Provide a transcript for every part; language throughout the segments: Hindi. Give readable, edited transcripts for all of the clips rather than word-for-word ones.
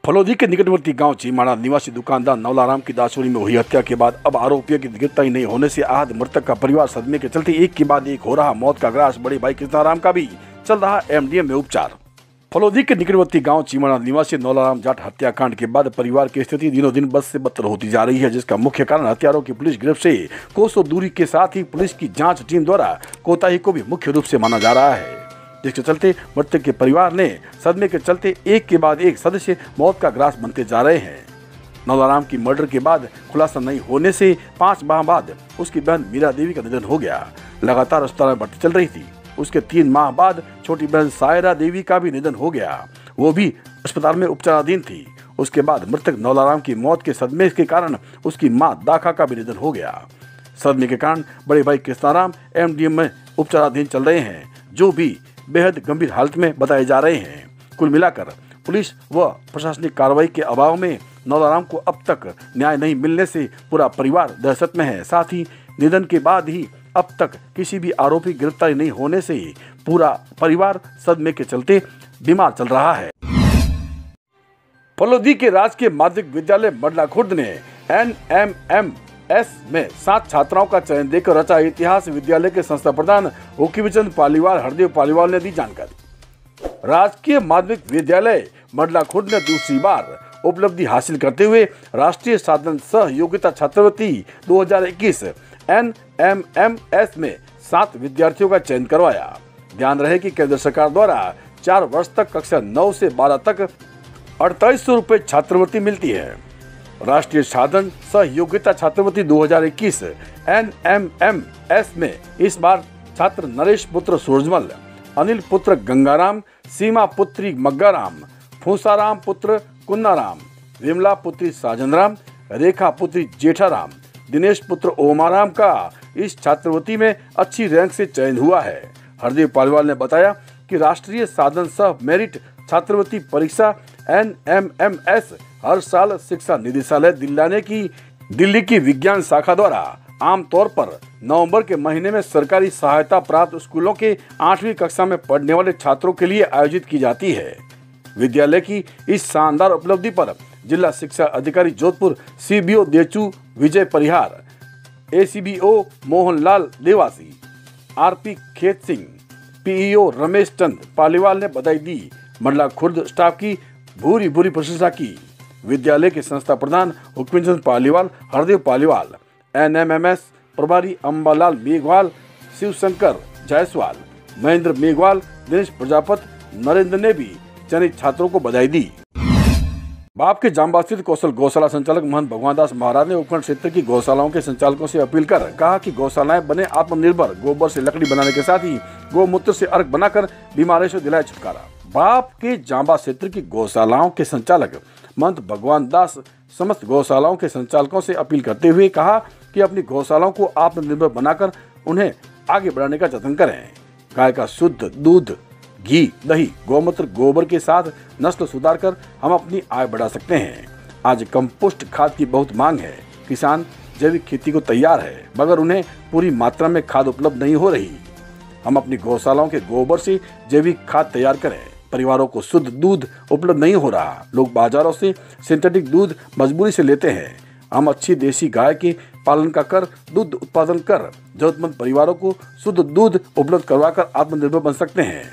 फलोदी के निकटवर्ती गांव चीमाड़ा निवासी दुकानदार नवलाराम की दासोरी में हुई हत्या के बाद अब आरोपियों की गिरफ्तारी नहीं होने से आहत मृतक का परिवार सदमे के चलते एक के बाद एक हो रहा मौत का ग्रास। बड़े भाई कृष्णाराम का भी चल रहा एमडीएम में उपचार। फलोदी के निकटवर्ती गांव चीमाड़ा निवासी नवलाराम जाट हत्याकांड के बाद परिवार की स्थिति दिनों दिन बद से बदतर होती जा रही है, जिसका मुख्य कारण हत्यारों की पुलिस गिरफ्त से कोसों दूरी के साथ ही पुलिस की जांच टीम द्वारा कोताही को भी मुख्य रूप से माना जा रहा है, जिसके चलते मृतक के परिवार ने सदमे के चलते एक के बाद एक सदस्य मौत का ग्रास बनते जा रहे हैं। नवलाराम की मर्डर के बाद खुलासा नहीं होने से 5 माह बाद उसकी बहन मीरा देवी का निधन हो गया। लगातार अस्पताल में भर्ती चल रही थी। उसके 3 माह बाद छोटी बहन सायरा देवी का भी निधन हो गया, वो भी अस्पताल में उपचाराधीन थी। उसके बाद मृतक नवलाराम की मौत के सदमे के कारण उसकी मां दाखा का भी निधन हो गया। सदमे के कारण बड़े भाई कृष्णाराम एमडीएम में उपचाराधीन चल रहे हैं, जो भी बेहद गंभीर हालत में बताए जा रहे हैं। कुल मिलाकर पुलिस व प्रशासनिक कार्रवाई के अभाव में नवलाराम को अब तक न्याय नहीं मिलने से पूरा परिवार दहशत में है। साथ ही निधन के बाद ही अब तक किसी भी आरोपी गिरफ्तारी नहीं होने से पूरा परिवार सदमे के चलते बीमार चल रहा है। फलोदी के राजकीय माध्यमिक विद्यालय मडला खुर्द ने NMMS में 7 छात्राओं का चयन देकर रचा इतिहास। विद्यालय के संस्था प्रधान हुकीमचंद पालीवाल हरदेव पालीवाल ने दी जानकारी। राजकीय माध्यमिक विद्यालय मडला खुर्द ने दूसरी बार उपलब्धि हासिल करते हुए राष्ट्रीय साधन सह योग्यता छात्रवृत्ति 2021 NMMS में 7 विद्यार्थियों का चयन करवाया। ध्यान रहे कि केंद्र सरकार द्वारा 4 वर्ष तक कक्षा 9 से 12 तक 4800 रुपए छात्रवृत्ति मिलती है। राष्ट्रीय साधन सह योग्यता छात्रवृत्ति 2021 NMMS में इस बार छात्र नरेश पुत्र सूरजमल, अनिल पुत्र गंगाराम, सीमा पुत्री मग्गाराम, फूसाराम पुत्र कुन्नाराम, विमला पुत्री साजनराम, रेखा पुत्री जेठाराम, दिनेश पुत्र ओमाराम का इस छात्रवृत्ति में अच्छी रैंक से चयन हुआ है। हरदेव पालीवाल ने बताया कि राष्ट्रीय साधन सह मेरिट छात्रवृत्ति परीक्षा NMMS हर साल शिक्षा निदेशालय दिल्ली की विज्ञान शाखा द्वारा आमतौर पर नवंबर के महीने में सरकारी सहायता प्राप्त स्कूलों के 8वीं कक्षा में पढ़ने वाले छात्रों के लिए आयोजित की जाती है। विद्यालय की इस शानदार उपलब्धि पर जिला शिक्षा अधिकारी जोधपुर CBO देचू विजय परिहार, ACBO मोहनलाल देवासी, RP खेत सिंह, PEO रमेश चंद पालीवाल ने बधाई दी। मडला खुर्द स्टाफ की भूरी प्रशंसा की। विद्यालय के संस्था प्रधान हुकीमचंद पालीवाल हरदेव पालीवाल, NMMS प्रभारी अंबालाल मेघवाल, शिवशंकर जायसवाल, महेंद्र मेघवाल, दिनेश प्रजापति, नरेंद्र ने भी चयनित छात्रों को बधाई दी। बाप के जांबा स्थित कौशल गौशाला संचालक महंत भगवान दास महाराज ने उपखंड क्षेत्र की गौशालाओं के संचालकों से अपील कर कहा कि गौशालाएं बने आत्मनिर्भर। गोबर से लकड़ी बनाने के साथ ही गोमूत्र से अर्क बनाकर बीमारियों से दिलाए छुटकारा। बाप के जांबा क्षेत्र की गौशालाओं के संचालक महंत भगवान दास समस्त गौशालाओं के संचालकों से अपील करते हुए कहा कि अपनी गौशालाओं को आत्मनिर्भर बनाकर उन्हें आगे बढ़ाने का जतन करें। गाय का शुद्ध दूध, घी, दही, गोमूत्र, गोबर के साथ नस्ल सुधार कर हम अपनी आय बढ़ा सकते हैं। आज कंपोस्ट खाद की बहुत मांग है। किसान जैविक खेती को तैयार है, मगर उन्हें पूरी मात्रा में खाद उपलब्ध नहीं हो रही। हम अपनी गौशालाओं के गोबर से जैविक खाद तैयार करें। परिवारों को शुद्ध दूध उपलब्ध नहीं हो रहा। लोग बाजारों से सिंथेटिक दूध मजबूरी से लेते हैं। हम अच्छी देसी गाय के पालन का कर दूध उत्पादन कर जरूरतमंद परिवारों को शुद्ध दूध उपलब्ध करवाकर आत्मनिर्भर बन सकते हैं।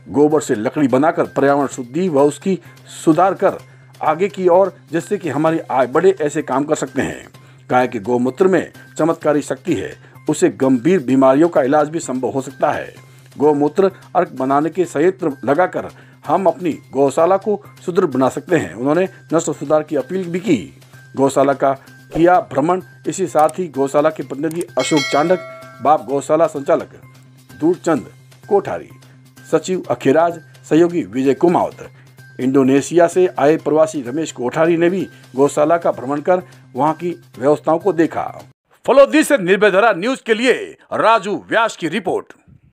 गोबर से लकड़ी बनाकर पर्यावरण शुद्धि व उसकी सुधार कर आगे की ओर जिससे कि हमारी आय बढ़े, ऐसे काम कर सकते हैं। गाय के गोमूत्र में चमत्कारी शक्ति है, उससे गंभीर बीमारियों का इलाज भी संभव हो सकता है। गोमूत्र अर्क बनाने के संयंत्र लगाकर हम अपनी गौशाला को सुदृढ़ बना सकते हैं। उन्होंने नस्ल सुधार की अपील भी की। गौशाला का किया भ्रमण। इसी साथ ही गौशाला के प्रतिनिधि अशोक चांडक, बाप गौशाला संचालक दूरचंद कोठारी, सचिव अखिराज, सहयोगी विजय कुमावत, इंडोनेशिया से आए प्रवासी रमेश कोठारी ने भी गौशाला का भ्रमण कर वहां की व्यवस्थाओं को देखा। फलोदी से निर्भय धारा न्यूज के लिए राजू व्यास की रिपोर्ट।